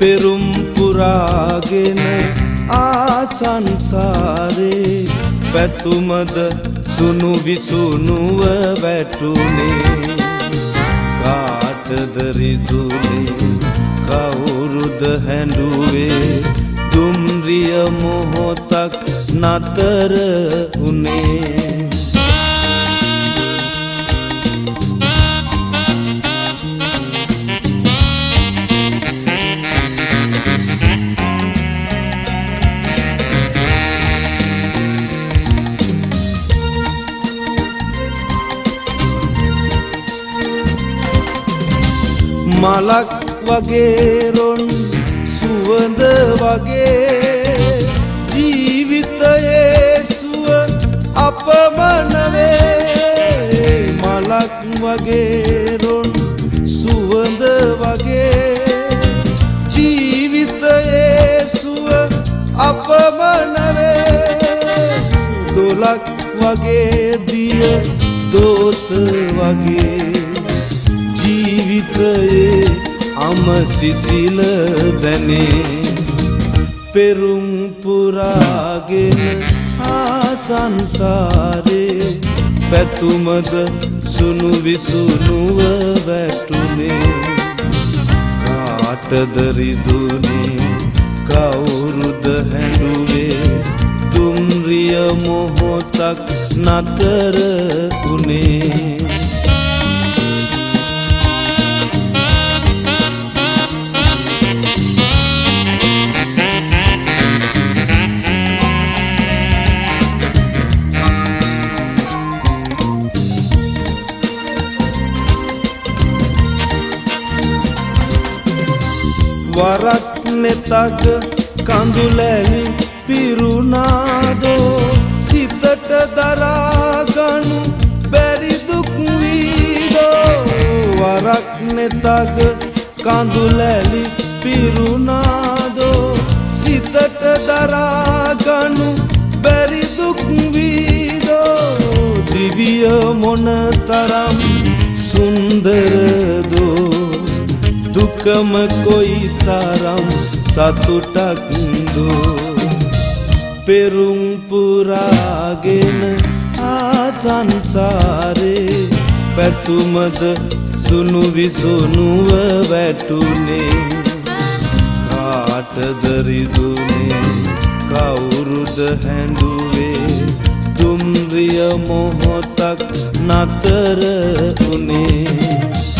පෙරුම් පුරාගෙන ආසංසාරේ පැතුමද සුණු විසුණුව වැටුනේ කාටද රිදුනේ කවුරුද හැඬුවේ දුම්රිය මොහොතක් නතර උනේ මලක් වගේ රොන් සුවඳ වගේ ජීවිතයේ සුව අපමණ වේ මලක් වගේ රොන් සුවඳ වගේ ජීවිතයේ සුව අපමණ වේ දොලක් වගේ දිය දෝත වගේ ජීවිතයේ අම සිසිල දැනේ පෙරුම් පුරාගෙන ආසංසාරේ පැතුමද සුණු විසුණුව වැටුනේ කාටද රිදුනේ කවුරුද හැඬුවේ දුම්රිය මොහොතක් නතර උනේ වරක් නෙතක කඳුලැලි පිරුණාදෝ සිතට දරාගනු බැරි දුක් වීදෝ වරක් නෙතක කඳුලැලි පිරුණාදෝ සිතට දරාගනු බැරි දුක් වීදෝ දිවිය මොනතරම් සුන්දරදෝ දුකම කොයි තරම් සතුටක්දෝ පෙරුම් පුරාගෙන ආසංසාරේ පැතුමද සුණු විසුණුව වැටුනේ කාටද රිදුනේ කවුරුද හැඬුවේ දුම්රිය මොහොතක් නතර උනේ